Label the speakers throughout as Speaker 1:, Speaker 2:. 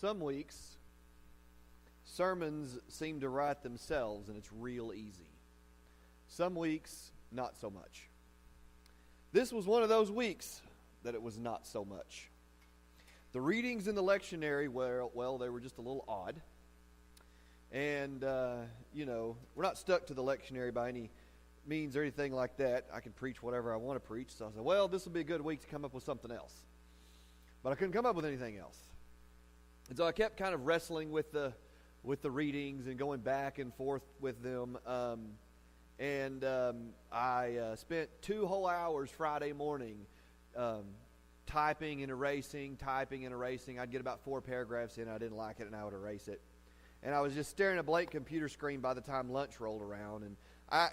Speaker 1: Some weeks, sermons seem to write themselves and it's real easy. Some weeks, not so much. This was one of those weeks that it was not so much. The readings in the lectionary were, they were just a little odd. And, we're not stuck to the lectionary by any means or anything like that. I can preach whatever I want to preach. So I said, this will be a good week to come up with something else. But I couldn't come up with anything else. And so I kept kind of wrestling with the readings and going back and forth with them. I spent 2 whole hours Friday morning typing and erasing. I'd get about 4 paragraphs in. I didn't like it, and I would erase it. And I was just staring at a blank computer screen by the time lunch rolled around. And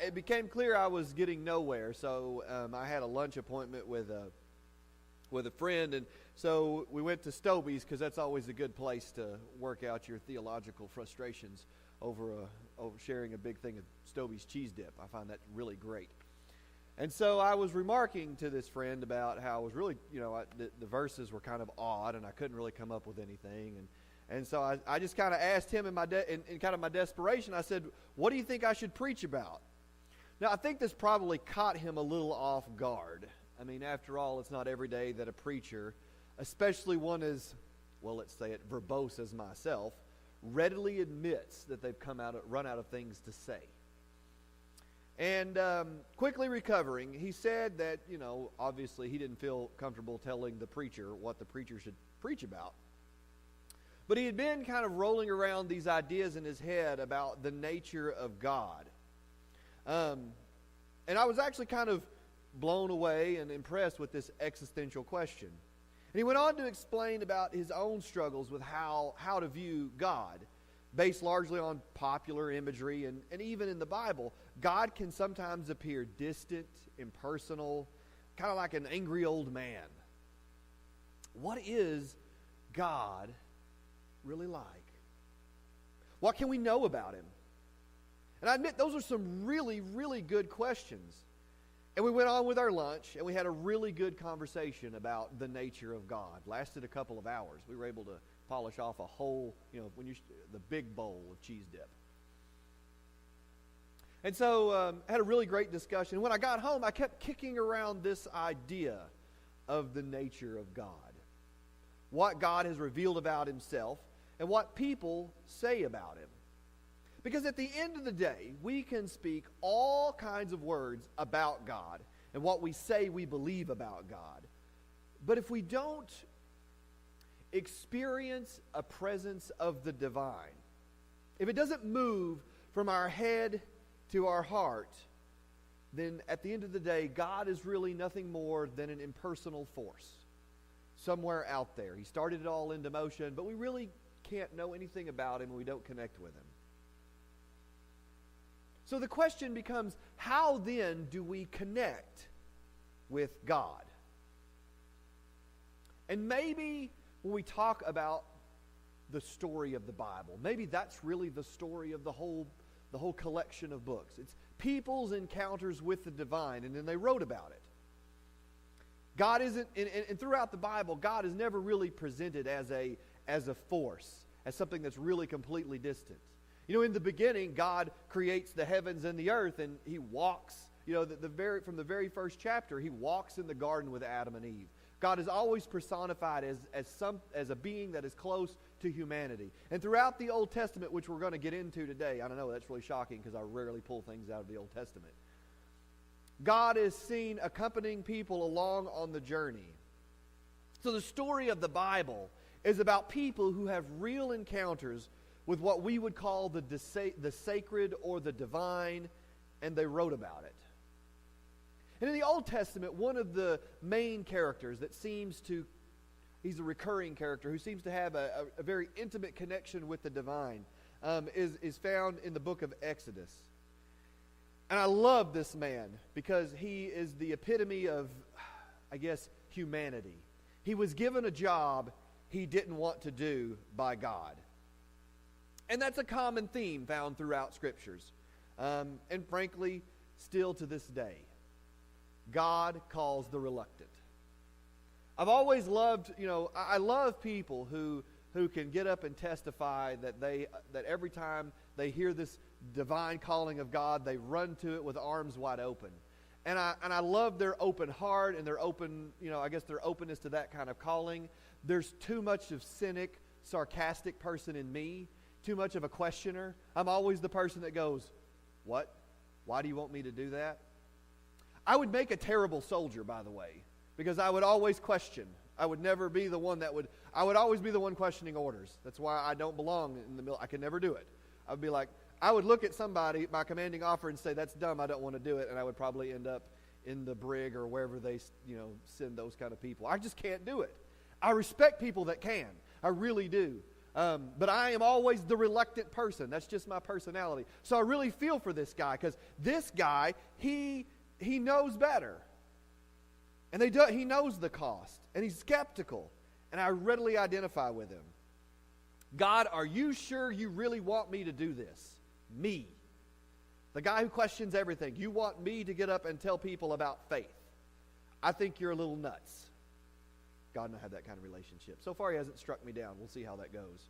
Speaker 1: it became clear I was getting nowhere. So I had a lunch appointment with a friend, and so we went to Stobie's because that's always a good place to work out your theological frustrations over sharing a big thing of Stobie's cheese dip. I find that really great. And so I was remarking to this friend about how I was really, the verses were kind of odd, and I couldn't really come up with anything. And so I just kind of asked him in kind of my desperation, I said, what do you think I should preach about? Now, I think this probably caught him a little off guard. I mean, after all, it's not every day that a preacher, especially one as, let's say it, verbose as myself, readily admits that they've run out of things to say. And quickly recovering, he said that, obviously he didn't feel comfortable telling the preacher what the preacher should preach about. But he had been kind of rolling around these ideas in his head about the nature of God. And I was actually kind of blown away and impressed with this existential question. And he went on to explain about his own struggles with how to view God, based largely on popular imagery, and even in the Bible, God can sometimes appear distant, impersonal, kind of like an angry old man. What is God really like? What can we know about him? And I admit those are some really, really good questions. And we went on with our lunch, and we had a really good conversation about the nature of God. Lasted a couple of hours. We were able to polish off a whole, the big bowl of cheese dip. And so had a really great discussion. When I got home, I kept kicking around this idea of the nature of God. What God has revealed about himself and what people say about him. Because at the end of the day, we can speak all kinds of words about God and what we say we believe about God. But if we don't experience a presence of the divine, if it doesn't move from our head to our heart, then at the end of the day, God is really nothing more than an impersonal force somewhere out there. He started it all into motion, but we really can't know anything about him when we don't connect with him. So the question becomes, how then do we connect with God? And maybe when we talk about the story of the Bible, maybe that's really the story of the whole collection of books. It's people's encounters with the divine, and then they wrote about it. God isn't, and throughout the Bible, God is never really presented as a force, as something that's really completely distant. In the beginning, God creates the heavens and the earth, and he walks, from the very first chapter, he walks in the garden with Adam and Eve. God is always personified as a being that is close to humanity. And throughout the Old Testament, which we're going to get into today, I don't know, that's really shocking because I rarely pull things out of the Old Testament. God is seen accompanying people along on the journey. So the story of the Bible is about people who have real encounters with what we would call the sacred or the divine, and they wrote about it. And in the Old Testament, one of the main characters that he's a recurring character who seems to have a very intimate connection with the divine, is found in the book of Exodus. And I love this man because he is the epitome of, humanity. He was given a job he didn't want to do by God. And that's a common theme found throughout Scriptures. And frankly, still to this day, God calls the reluctant. I've always loved, I love people who who can get up and testify that every time they hear this divine calling of God, they run to it with arms wide open. And I love their open heart and their open, I guess their openness to that kind of calling. There's too much of cynic, sarcastic person in me, too much of a questioner. I'm always the person that goes, what? Why do you want me to do that? I would make a terrible soldier, by the way, because I would always question. I would never be the one I would always be the one questioning orders. That's why I don't belong in the military. I could never do it. I would be like, I would look at somebody, my commanding officer, and say, that's dumb, I don't want to do it, and I would probably end up in the brig or wherever they, send those kind of people. I just can't do it. I respect people that can. I really do. But I am always the reluctant person. That's just my personality. So I really feel for this guy, because this guy, he knows better. And he knows the cost. And he's skeptical. And I readily identify with him. God, are you sure you really want me to do this? Me. The guy who questions everything. You want me to get up and tell people about faith. I think you're a little nuts. God and I have that kind of relationship. So far, he hasn't struck me down. We'll see how that goes.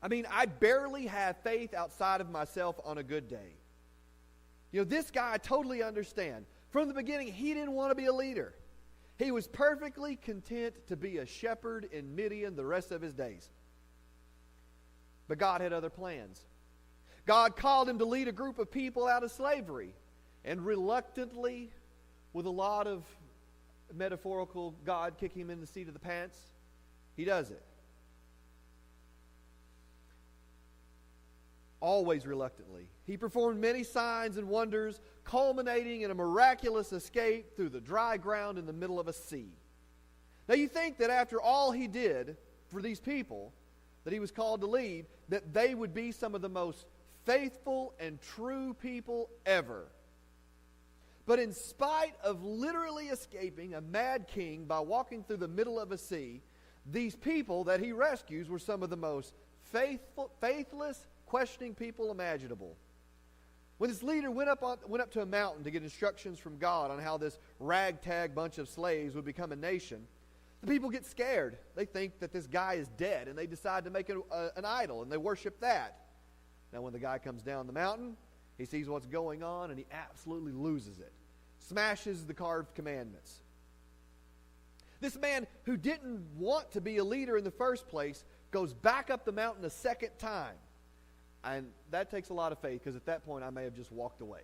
Speaker 1: I mean, I barely have faith outside of myself on a good day. This guy, I totally understand. From the beginning, he didn't want to be a leader. He was perfectly content to be a shepherd in Midian the rest of his days. But God had other plans. God called him to lead a group of people out of slavery. And reluctantly, with a lot of metaphorical God kicking him in the seat of the pants, he does it. Always reluctantly. He performed many signs and wonders, culminating in a miraculous escape through the dry ground in the middle of a sea. Now you think that after all he did for these people that he was called to lead, that they would be some of the most faithful and true people ever. But in spite of literally escaping a mad king by walking through the middle of a sea, these people that he rescues were some of the most faithless, questioning people imaginable. When this leader went up to a mountain to get instructions from God on how this ragtag bunch of slaves would become a nation, the people get scared. They think that this guy is dead, and they decide to make an idol, and they worship that. Now, when the guy comes down the mountain, he sees what's going on, and he absolutely loses it. Smashes the carved commandments. This man who didn't want to be a leader in the first place goes back up the mountain a second time. And that takes a lot of faith, because at that point I may have just walked away.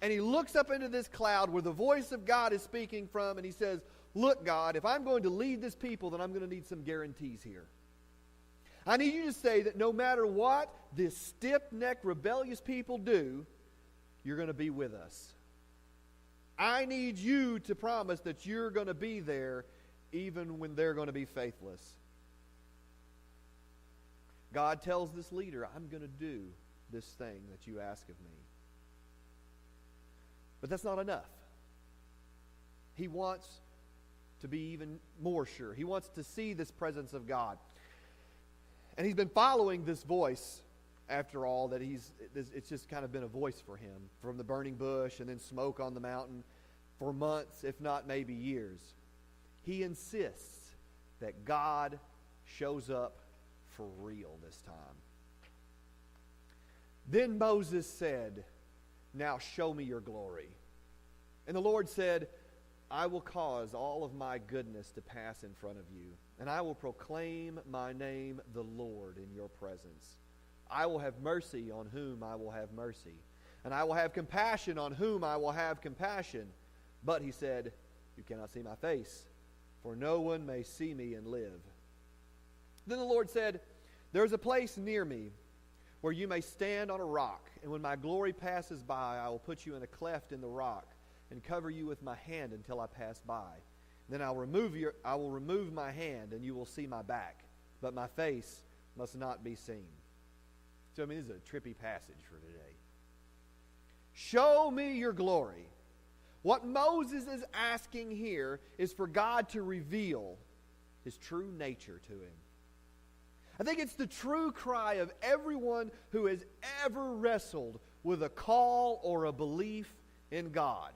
Speaker 1: And he looks up into this cloud where the voice of God is speaking from, and he says, look, God, if I'm going to lead this people, then I'm going to need some guarantees here. I need you to say that no matter what this stiff-necked, rebellious people do, you're going to be with us. I need you to promise that you're going to be there even when they're going to be faithless. God tells this leader, I'm going to do this thing that you ask of me. But that's not enough. He wants to be even more sure. He wants to see this presence of God. And he's been following this voice, after all, that it's just kind of been a voice for him, from the burning bush and then smoke on the mountain for months, if not maybe years. He insists that God shows up for real this time. Then Moses said, now show me your glory. And the Lord said, I will cause all of my goodness to pass in front of you, and I will proclaim my name, the Lord, in your presence. I will have mercy on whom I will have mercy, and I will have compassion on whom I will have compassion. But he said, you cannot see my face, for no one may see me and live. Then the Lord said, there is a place near me where you may stand on a rock, and when my glory passes by, I will put you in a cleft in the rock and cover you with my hand until I pass by. Then I will remove my hand, and you will see my back, but my face must not be seen. So, this is a trippy passage for today. Show me your glory. What Moses is asking here is for God to reveal his true nature to him. I think it's the true cry of everyone who has ever wrestled with a call or a belief in God.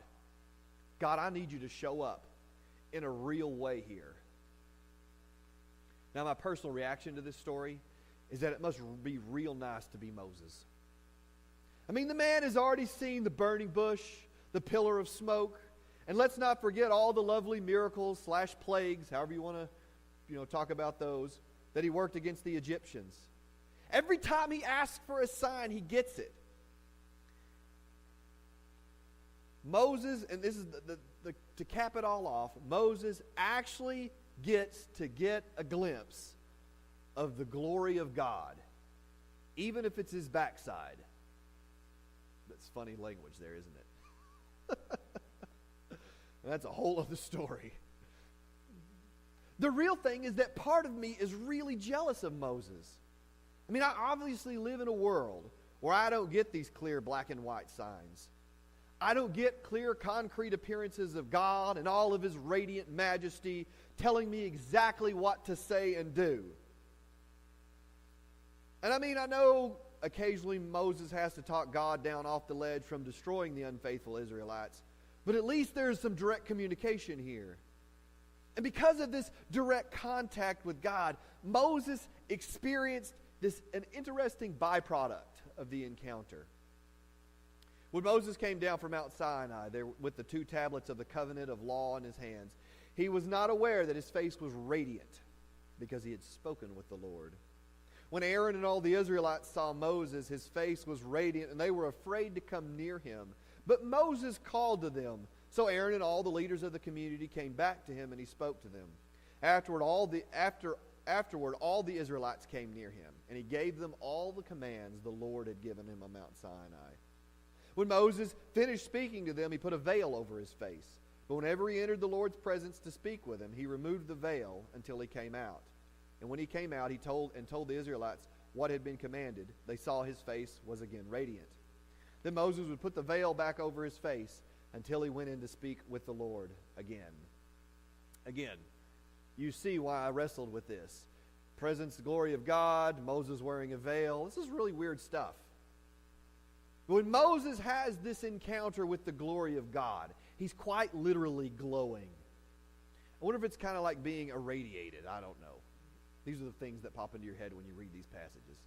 Speaker 1: God, I need you to show up in a real way here. Now, my personal reaction to this story is that it must be real nice to be Moses. I mean, the man has already seen the burning bush, the pillar of smoke, and let's not forget all the lovely miracles / plagues, however you want to talk about those, that he worked against the Egyptians. Every time he asks for a sign, he gets it. Moses, and this is to cap it all off, Moses actually gets to get a glimpse of the glory of God, even if it's his backside. That's funny language there, isn't it? That's a whole other story. The real thing is that part of me is really jealous of Moses. I mean, I obviously live in a world where I don't get these clear black and white signs. I don't get clear, concrete appearances of God and all of his radiant majesty telling me exactly what to say and do. And I mean, I know occasionally Moses has to talk God down off the ledge from destroying the unfaithful Israelites, but at least there's some direct communication here. And because of this direct contact with God, Moses experienced an interesting byproduct of the encounter. When Moses came down from Mount Sinai there with the 2 tablets of the covenant of law in his hands, he was not aware that his face was radiant because he had spoken with the Lord. When Aaron and all the Israelites saw Moses, his face was radiant, and they were afraid to come near him. But Moses called to them. So Aaron and all the leaders of the community came back to him, and he spoke to them. Afterward, all the Israelites came near him, and he gave them all the commands the Lord had given him on Mount Sinai. When Moses finished speaking to them, he put a veil over his face. But whenever he entered the Lord's presence to speak with him, he removed the veil until he came out. And when he came out, he told the Israelites what had been commanded. They saw his face was again radiant. Then Moses would put the veil back over his face until he went in to speak with the Lord again. Again, you see why I wrestled with this. Presence, the glory of God, Moses wearing a veil. This is really weird stuff. When Moses has this encounter with the glory of God, he's quite literally glowing. I wonder if it's kind of like being irradiated. I don't know. These are the things that pop into your head when you read these passages.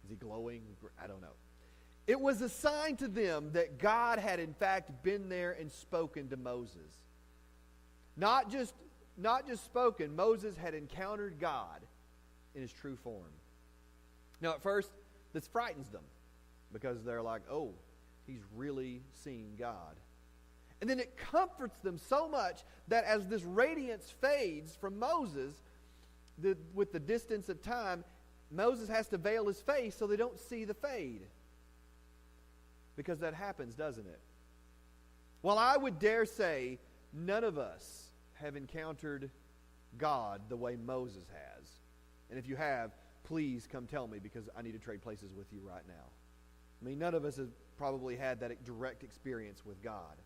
Speaker 1: Is he glowing? I don't know. It was a sign to them that God had in fact been there and spoken to Moses. Not just spoken. Moses had encountered God in his true form. Now at first, this frightens them because they're like, oh, he's really seen God. And then it comforts them so much that as this radiance fades from Moses, with the distance of time, Moses has to veil his face so they don't see the fade. Because that happens, doesn't it? Well, I would dare say none of us have encountered God the way Moses has. And if you have, please come tell me because I need to trade places with you right now. I mean, none of us have probably had that direct experience with God.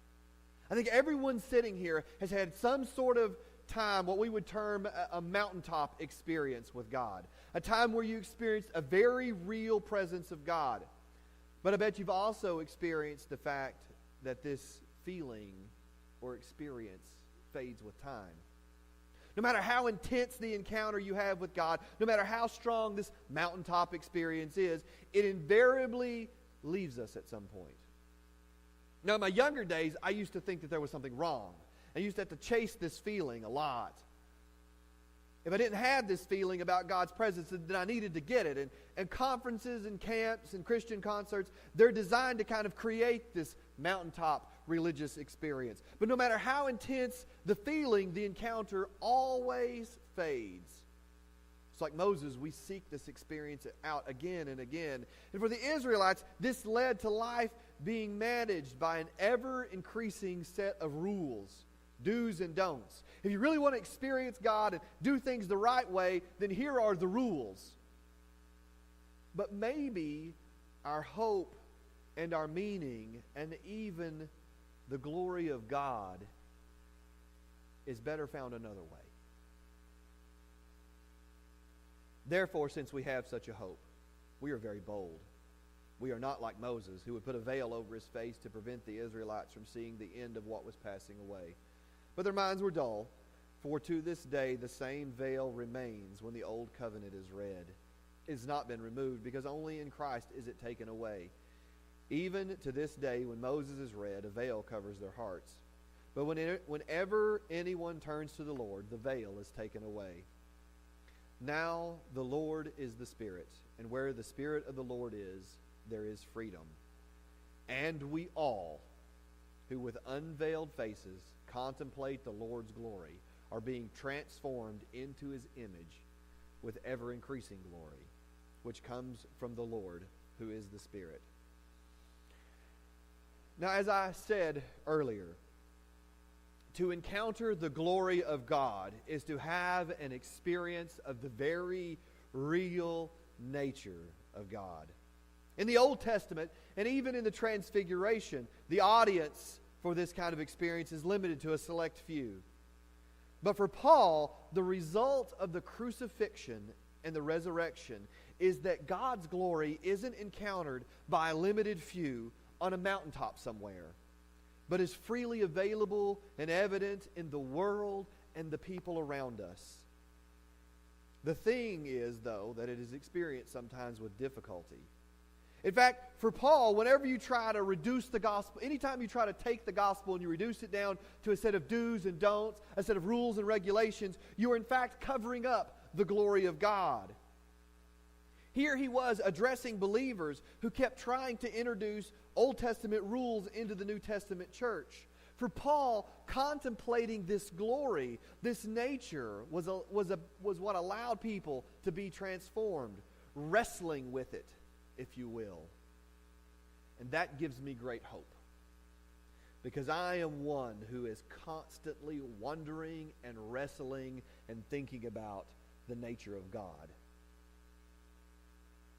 Speaker 1: I think everyone sitting here has had some sort of time, what we would term a mountaintop experience with God. A time where you experienced a very real presence of God. But I bet you've also experienced the fact that this feeling or experience fades with time. No matter how intense the encounter you have with God, no matter how strong this mountaintop experience is, it invariably leaves us at some point. Now, in my younger days, I used to think that there was something wrong. I used to have to chase this feeling a lot. If I didn't have this feeling about God's presence, then I needed to get it. And conferences and camps and Christian concerts, they're designed to kind of create this mountaintop religious experience. But no matter how intense the feeling, the encounter always fades. It's like Moses, we seek this experience out again and again. And for the Israelites, this led to life being managed by an ever-increasing set of rules, do's and don'ts. If you really want to experience God and do things the right way, then here are the rules. But maybe our hope and our meaning and even the glory of God is better found another way. Therefore, since we have such a hope, we are very bold. We are not like Moses, who would put a veil over his face to prevent the Israelites from seeing the end of what was passing away. But their minds were dull. For to this day the same veil remains when the old covenant is read. It has not been removed, because only in Christ is it taken away. Even to this day, when Moses is read, a veil covers their hearts. But whenever anyone turns to the Lord, the veil is taken away. Now the Lord is the Spirit, and where the Spirit of the Lord is, there is freedom. And we all, who with unveiled faces contemplate the Lord's glory, are being transformed into His image with ever-increasing glory, which comes from the Lord, who is the Spirit. Now, as I said earlier, to encounter the glory of God is to have an experience of the very real nature of God. In the Old Testament, and even in the Transfiguration, the audience for this kind of experience is limited to a select few. But for Paul, the result of the crucifixion and the resurrection is that God's glory isn't encountered by a limited few on a mountaintop somewhere, but is freely available and evident in the world and the people around us. The thing is, though, that it is experienced sometimes with difficulty. In fact, for Paul, whenever you try to reduce the gospel, anytime you try to take the gospel and you reduce it down to a set of do's and don'ts, a set of rules and regulations, you are in fact covering up the glory of God. Here he was addressing believers who kept trying to introduce Old Testament rules into the New Testament church. For Paul, contemplating this glory, this nature, was what allowed people to be transformed, wrestling with it, if you will. And that gives me great hope, because I am one who is constantly wondering and wrestling and thinking about the nature of God.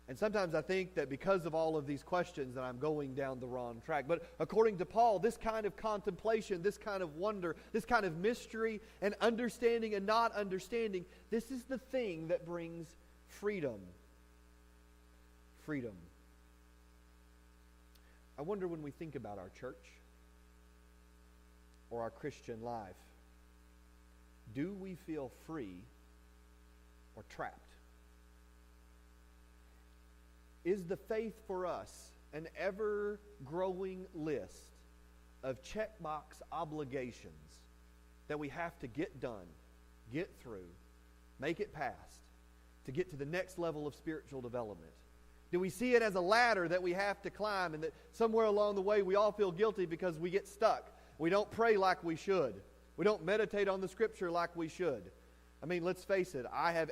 Speaker 1: And sometimes I think that because of all of these questions that I'm going down the wrong track. But according to Paul, this kind of contemplation, this kind of wonder, this kind of mystery and understanding and not understanding, this is the thing that brings freedom. Freedom. I wonder, when we think about our church or our Christian life, do we feel free or trapped? Is the faith for us an ever-growing list of checkbox obligations that we have to get done, get through, make it past, to get to the next level of spiritual development? Do we see it as a ladder that we have to climb, and that somewhere along the way we all feel guilty because we get stuck? We don't pray like we should. We don't meditate on the Scripture like we should. I mean, let's face it, I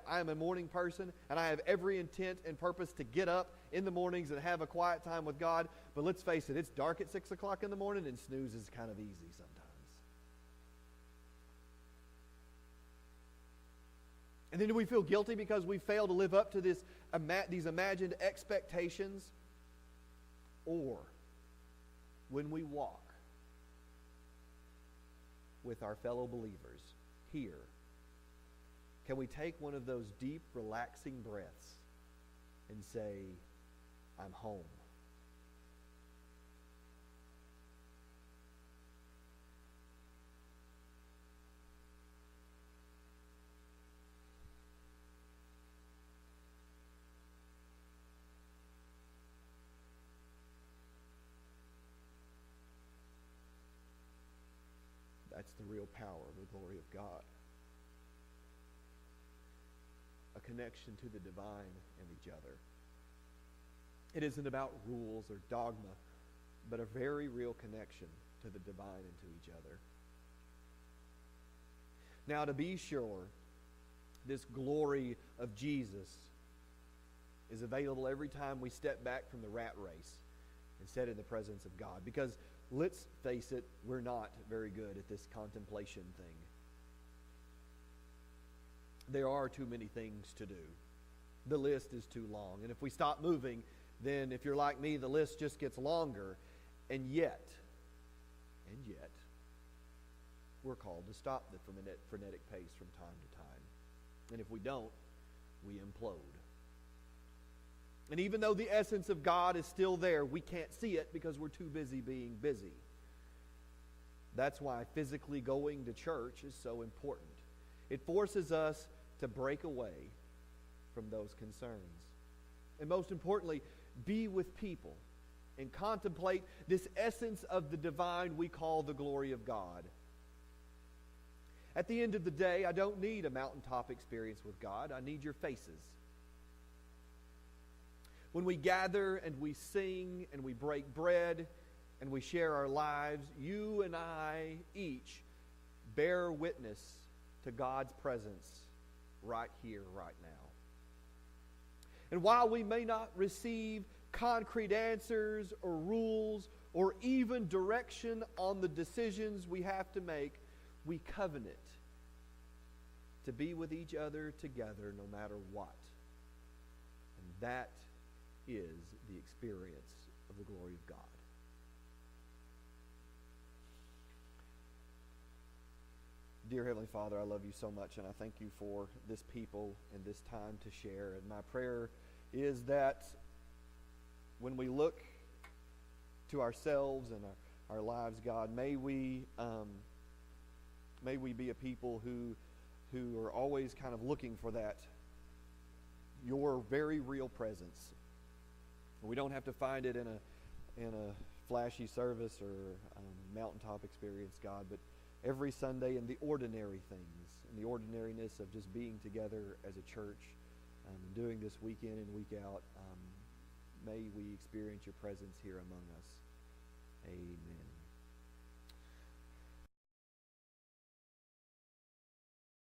Speaker 1: am a morning person, and I have every intent and purpose to get up in the mornings and have a quiet time with God. But let's face it, it's dark at 6 o'clock in the morning, and snooze is kind of easy sometimes. And then do we feel guilty because we fail to live up to these imagined expectations? Or when we walk with our fellow believers here, can we take one of those deep, relaxing breaths and say, I'm home? That's the real power of the glory of God. A connection to the divine and each other. It isn't about rules or dogma, but a very real connection to the divine and to each other. Now, to be sure, this glory of Jesus is available every time we step back from the rat race and sit in the presence of God. Because, let's face it, we're not very good at this contemplation thing. There are too many things to do. The list is too long. And if we stop moving, then if you're like me, the list just gets longer. And yet, we're called to stop the frenetic pace from time to time. And if we don't, we implode. And even though the essence of God is still there, we can't see it because we're too busy being busy. That's why physically going to church is so important. It forces us to break away from those concerns. And most importantly, be with people and contemplate this essence of the divine we call the glory of God. At the end of the day, I don't need a mountaintop experience with God. I need your faces. When we gather and we sing and we break bread and we share our lives, you and I each bear witness to God's presence right here, right now. And while we may not receive concrete answers or rules or even direction on the decisions we have to make, we covenant to be with each other together no matter what. And that is the experience of the glory of God. Dear Heavenly Father, I love you so much, and I thank you for this people and this time to share. And my prayer is that when we look to ourselves and our lives, God, may we be a people who are always kind of looking for that, your very real presence. We don't have to find it in a flashy service or mountaintop experience, God, but every Sunday in the ordinary things, in the ordinariness of just being together as a church, and doing this week in and week out, may we experience your presence here among us. Amen.